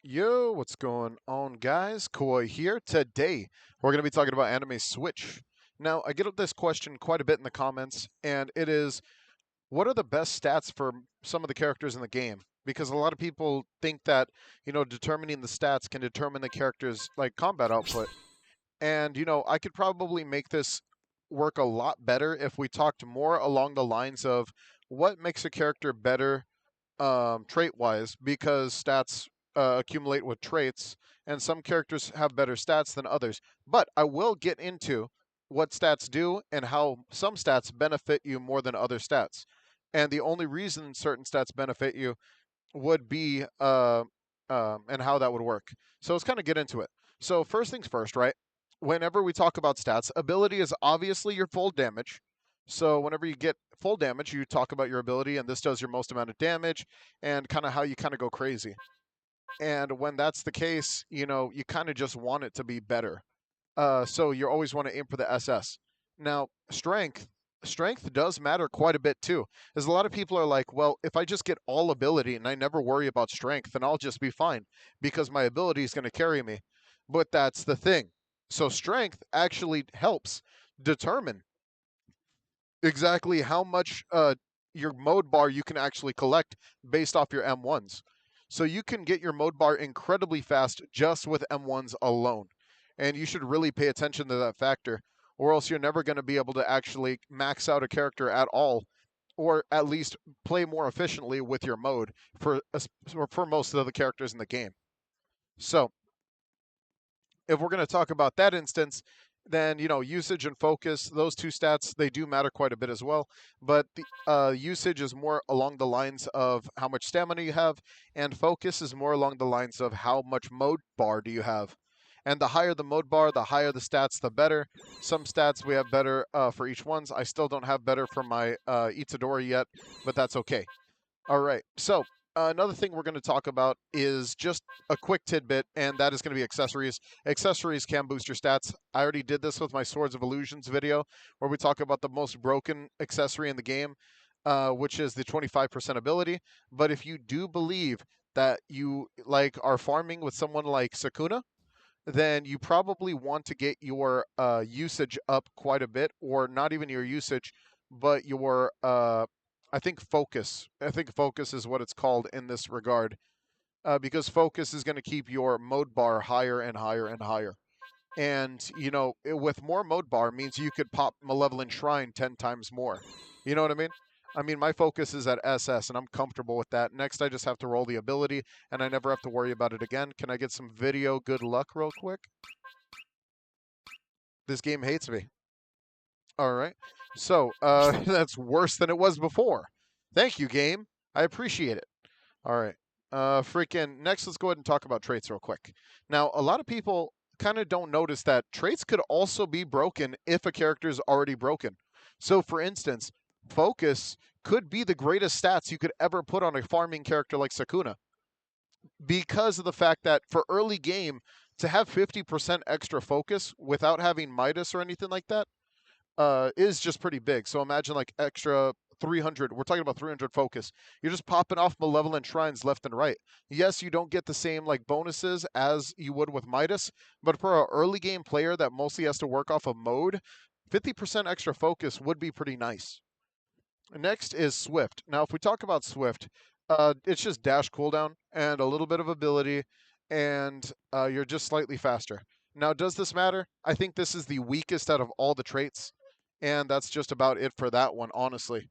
Yo, what's going on, guys? Koi here. Today, we're going to be talking about Anime Switch. Now, I get this question quite a bit in the comments, and it is, what are the best stats for some of the characters in the game? Because a lot of people think that, determining the stats can determine the character's, combat output. And, I could probably make this work a lot better if we talked more along the lines of what makes a character better trait wise because stats accumulate with traits, and some characters have better stats than others. But I will get into what stats do and how some stats benefit you more than other stats. And the only reason certain stats benefit you would be and how that would work. So let's kind of get into it. So first things first, right? Whenever we talk about stats, ability is obviously your full damage. So whenever you get full damage, you talk about your ability, and this does your most amount of damage, and kind of how you kind of go crazy. And when that's the case, you kind of just want it to be better. So you always want to aim for the SS. Now, strength does matter quite a bit too. As a lot of people are like, well, if I just get all ability and I never worry about strength, then I'll just be fine because my ability is going to carry me. But that's the thing. So strength actually helps determine exactly how much your mode bar you can actually collect based off your M1s. So you can get your mode bar incredibly fast just with M1s alone. And you should really pay attention to that factor, or else you're never going to be able to actually max out a character at all, or at least play more efficiently with your mode for most of the characters in the game. So if we're going to talk about that instance, then usage and focus, those two stats, they do matter quite a bit as well. But the usage is more along the lines of how much stamina you have, and focus is more along the lines of how much mode bar do you have. And the higher the mode bar, the higher the stats, the better. Some stats we have better for each ones. I still don't have better for my Itadori yet, but that's okay. All right. So another thing we're going to talk about is just a quick tidbit, and that is going to be accessories. Accessories can boost your stats. I already did this with my Swords of Illusions video, where we talk about the most broken accessory in the game, which is the 25% ability. But if you do believe that you are farming with someone like Sakuna, then you probably want to get your usage up quite a bit, or not even your usage, but your I think focus. I think focus is what it's called in this regard, because focus is going to keep your mode bar higher and higher and higher. And with more mode bar means you could pop Malevolent Shrine 10 times more. You know what I mean? I mean, my focus is at SS, and I'm comfortable with that. Next, I just have to roll the ability, and I never have to worry about it again. Can I get some video good luck real quick? This game hates me. All right. So, that's worse than it was before. Thank you, game. I appreciate it. All right. Freaking next, let's go ahead and talk about traits real quick. Now, a lot of people kind of don't notice that traits could also be broken if a character is already broken. So, for instance, focus could be the greatest stats you could ever put on a farming character like Sakuna, because of the fact that for early game to have 50% extra focus without having Midas or anything like that is just pretty big. So imagine like extra 300. We're talking about 300 focus. You're just popping off malevolent shrines left and right. Yes, you don't get the same bonuses as you would with Midas, but for an early game player that mostly has to work off of mode, 50% extra focus would be pretty nice. Next is Swift. Now, if we talk about Swift, it's just dash cooldown and a little bit of ability, and you're just slightly faster. Now, does this matter? I think this is the weakest out of all the traits, and that's just about it for that one, honestly.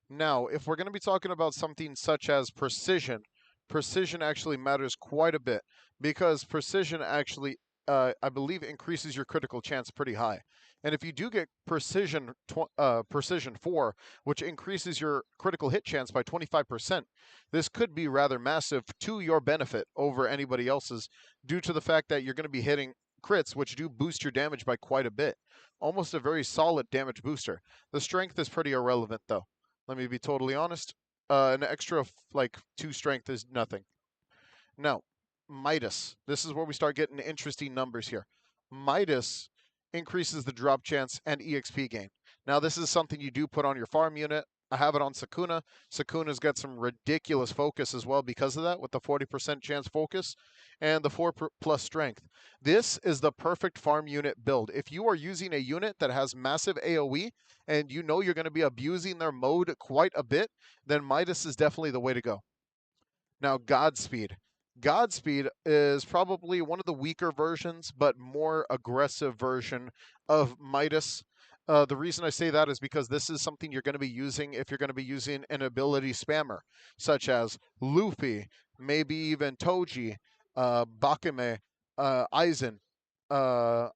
Now, if we're going to be talking about something such as precision, precision actually matters quite a bit because precision actually, I believe, increases your critical chance pretty high. And if you do get precision 4, which increases your critical hit chance by 25%, this could be rather massive to your benefit over anybody else's, due to the fact that you're going to be hitting crits, which do boost your damage by quite a bit. Almost a very solid damage booster. The strength is pretty irrelevant, though. Let me be totally honest. An extra like 2 strength is nothing. Now, Midas. This is where we start getting interesting numbers here. Midas increases the drop chance and EXP gain. Now, this is something you do put on your farm unit. I have it on Sakuna. Sakuna's got some ridiculous focus as well because of that, with the 40% chance focus and the 4 plus strength. This is the perfect farm unit build. If you are using a unit that has massive AoE and you know you're going to be abusing their mode quite a bit, then Midas is definitely the way to go. Now, Godspeed. Godspeed is probably one of the weaker versions, but more aggressive version of Midas. The reason I say that is because this is something you're going to be using if you're going to be using an ability spammer, such as Luffy, maybe even Toji, Bakame, Aizen, uh,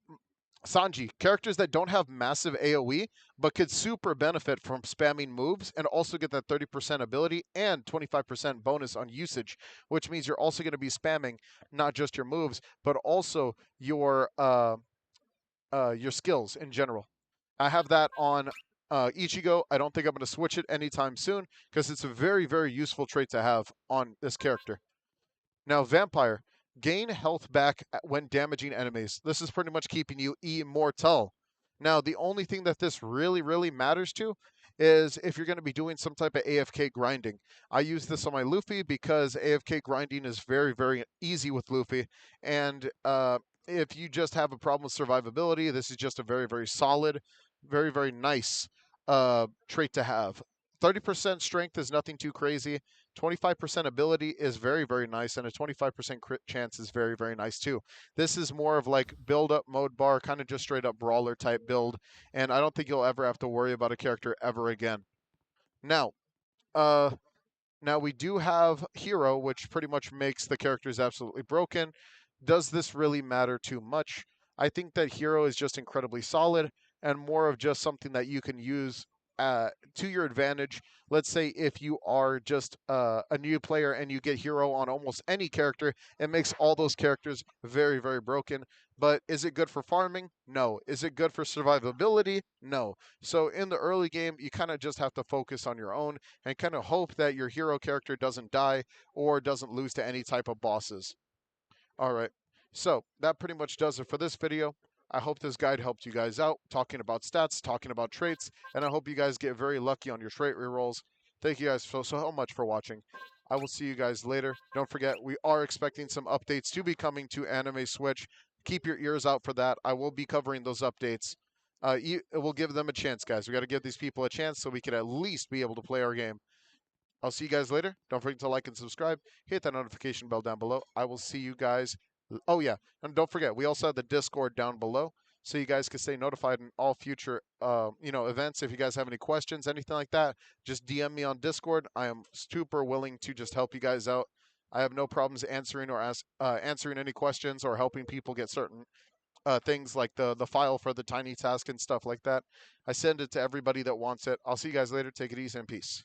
Sanji, characters that don't have massive AoE, but could super benefit from spamming moves and also get that 30% ability and 25% bonus on usage, which means you're also going to be spamming not just your moves, but also your skills in general. I have that on Ichigo. I don't think I'm going to switch it anytime soon because it's a very, very useful trait to have on this character. Now, Vampire, gain health back when damaging enemies. This is pretty much keeping you immortal. Now, the only thing that this really, really matters to is if you're going to be doing some type of AFK grinding. I use this on my Luffy because AFK grinding is very, very easy with Luffy. And if you just have a problem with survivability, this is just a very, very solid, very, very nice trait to have. 30% strength is nothing too crazy. 25% ability is very, very nice, and a 25% crit chance is very, very nice too. This is more of like build up mode bar, kind of just straight up brawler type build, and I don't think you'll ever have to worry about a character ever again. Now, uh, now we do have Hero, which pretty much makes the characters absolutely broken. Does this really matter too much? I think that Hero is just incredibly solid and more of just something that you can use to your advantage. Let's say if you are just a new player and you get Hero on almost any character, it makes all those characters very, very broken. But is it good for farming? No. Is it good for survivability? No. So in the early game, you kind of just have to focus on your own and kind of hope that your hero character doesn't die or doesn't lose to any type of bosses. All right. So that pretty much does it for this video. I hope this guide helped you guys out, talking about stats, talking about traits, and I hope you guys get very lucky on your trait rerolls. Thank you guys so much for watching. I will see you guys later. Don't forget, we are expecting some updates to be coming to Anime Switch. Keep your ears out for that. I will be covering those updates. We'll give them a chance, guys. We got to give these people a chance so we can at least be able to play our game. I'll see you guys later. Don't forget to like and subscribe. Hit that notification bell down below. I will see you guys. Oh, yeah. And don't forget, we also have the Discord down below so you guys can stay notified in all future events. If you guys have any questions, anything like that, just DM me on Discord. I am super willing to just help you guys out. I have no problems answering or answering any questions or helping people get certain things like the file for the tiny task and stuff like that. I send it to everybody that wants it. I'll see you guys later. Take it easy and peace.